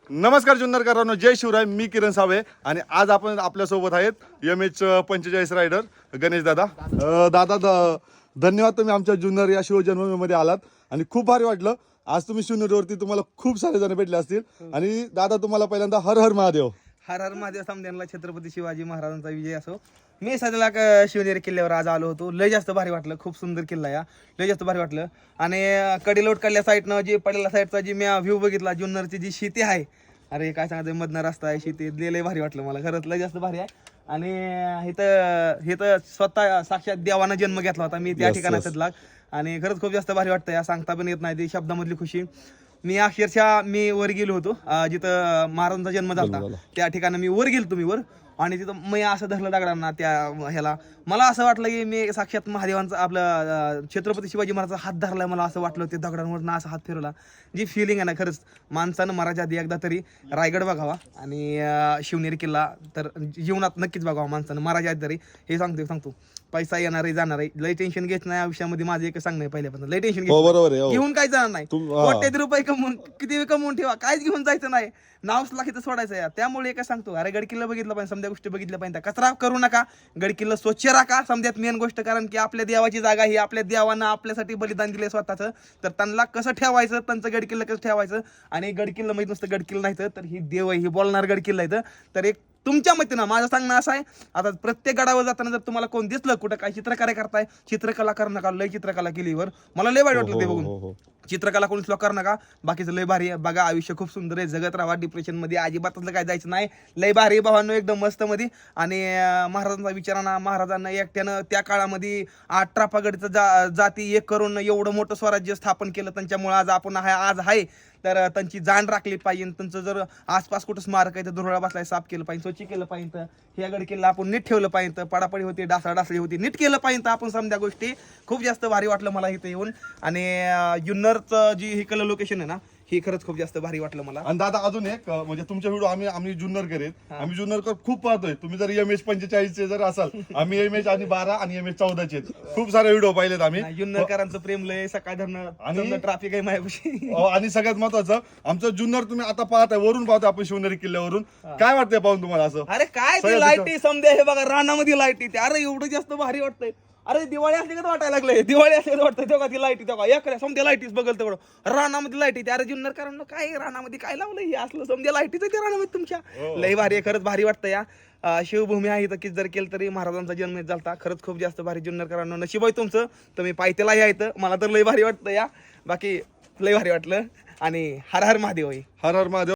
नमस्कार जुन्नरकरांनो, जय शिवराय. मी किरण सावे आणि आज आपण आपल्यासोबत आहेत MH45 रायडर गणेश दादा. धन्यवाद, तुम्ही आमच्या जुन्नर या शिवजन्मभूमीमध्ये आलात आणि खूप भारी वाटलं. आज तुम्ही शिवनेरीवरती तुम्हाला खूप सारे जण भेटले असतील आणि दादा तुम्हाला पहिल्यांदा हर हर महादेव. हर हर महादेव. समद्यांना छत्रपती शिवाजी महाराजांचा विजय असो. मी सध्याला शिवनेरी किल्ल्यावर आज आलो होतो. लय जास्त भारी वाटलं. खूप सुंदर किल्ला या, लय जास्त भारी वाटलं. आणि कडेलोट कल्ल्या साईडनं जी पडलेल्या साईडचा जी मी व्ह्यू बघितला, जुन्नरची जी शेती आहे, अरे काय सांगायचं, मधनं रस्ता आहे, शेती लय भारी वाटलं मला. खरंच लय जास्त भारी आहे. आणि इथं स्वतः साक्षात देवानं जन्म घेतला होता मी त्या ठिकाणातला. आणि खरंच खूप जास्त भारी वाटतं या, सांगता पण येत नाही ती शब्दामधली खुशी. मी अक्षरशः मी वर गेलो होतो जिथं महाराजांचा जन्म झाला त्या ठिकाणी मी वर गेलो तुम्ही वर. आणि तिथं मी असं धरलं दगडांना त्या ह्याला. मला असं वाटलं की मी साक्षात महादेवांचा आपलं छत्रपती शिवाजी महाराजांचा हात धरलाय. मला असं वाटलं ते दगडांवर असा हात फिरवला. जी फिलिंग आहे ना, खरंच माणसानं मराठा आधी एकदा तरी रायगड बघावा आणि शिवनेरी किल्ला तर जीवनात नक्कीच बघावा माणसानं मराठा आधी तरी. हे सांगतो पैसा येणार आहे जाणार आहे, लय टेन्शन घ्यायचं नाही आयुष्यामध्ये. माझं एक सांगणं आहे पहिल्यापासून, लय टेन्शन घेऊन काय जाणार नाही. कोट्याधी रुपये कमवून किती कमवून ठेवा, काहीच घेऊन जायचं नाही, नावच लाखीचं सोडायचं या. त्यामुळे काय सांगतो, अरे गड किल्ला बघितला पाहिजे, समजा गोष्टी बघितल्या पाहिजे, कचरा करू नका, गड किल्ला स्वच्छ राखा. समजात मेन गोष्ट, कारण की आपल्या देवाची जागा ही, आपल्या देवानं आपल्यासाठी बलिदान दिले स्वतःचं, तर त्यांना कसं ठेवायचं, त्यांचं गड किल्ला कसं ठेवायचं. आणि गड किल्ला माहित नसतं, गड किल्ला नाही तर ही देव आहे, ही बोलणार गड किल्ला आहे. तर एक तुमच्या मतीनं माझं सांगणं असं आहे, आता प्रत्येक गडावर जाताना जर तुम्हाला कोण दिसलं कुठं काय चित्रकार करताय, चित्रकला करू नका. लय चित्रकला केलीवर मला लय वाईट वाटलं ते बघून. चित्रकला कोणीच लोक करू नका, बाकीचं लय भारी आहे. बघा, आयुष्य खूप सुंदर आहे, जगत राहा, डिप्रेशन मध्ये अजिबातच काय जायचं नाही. लय भारी भावांनो, एकदम मस्त मध्ये. आणि महाराजांचा विचारांना, महाराजांना एकट्यानं त्या काळामध्ये 18 पगडचं जाती एक करून एवढं मोठं स्वराज्य स्थापन केलं. त्यांच्यामुळे आज आपण आज आहे. तर त्यांची जाण राखली पाहिजे. त्यांचं जर आसपास कुठं स्मारक आहे तर धुरळा बसलाय, साफ केलं पाहिजे, स्वच्छ केलं पाहिजे. हे गड किल्ला आपण नीट ठेवलं पाहिजे. पडापडी होती, डासळी होती, नीट केलं पाहिजे. आपण समजा गोष्टी खूप जास्त भारी वाटलं मला इथे येऊन. आणि जुन्नरचं जी ही कला लोकेशन आहे ना, ही खरंच खूप जास्त भारी वाटलं मला. आणि दादा अजून एक म्हणजे तुमच्या व्हिडिओ आम्ही जुन्नर करेत, आम्ही जुन्नरकर खूप पाहतोय. तुम्ही जर MH45 चे जर असाल, आम्ही MH12 आणि MH14 चे खूप सारे व्हिडिओ पाहिलेत आम्ही. जुन्नरकरांचं प्रेम लय, सकाळ धरणं ट्रॅफिक आहे माझ्यापाशी. आणि सगळ्यात महत्वाचं, आमचं जुन्नर तुम्ही आता पाहताय, वरून पाहताय आपण शिवनेरी किल्ल्यावरून. काय वाटतंय पाहून तुम्हाला असं? अरे काय ते लाईटी समजा, हे बघा रानामध्ये लाईटी, अरे एवढं जास्त भारी वाटतंय. अरे दिवाळी असली का वाटायला लागले, दिवाळी असली वाटतंय तेव्हा ती लाईटी, तेव्हा एखाद्या समजा लाईटीच बघल तेवढं रानामध्ये लाईटी. अरे जुन्नर कारण काय रानामध्ये काय लावलं, हे असलं समजा लाईटीच ते रानामध्ये तुमच्या. लय भारी आहे, खरंच भारी वाटतं या. शिवभूमी आहे इथं, किती जर केलं तरी महाराजांचा जन्म झालता. खरंच खूप जास्त भारी. जुन्नरकरांना नशीब आहे तुमचं, तुम्ही पायथ्याला यायचं. मला तर लय भारी वाटतं या, बाकी लय भारी वाटलं. आणि हर हर महादेव. हर हर महादेव.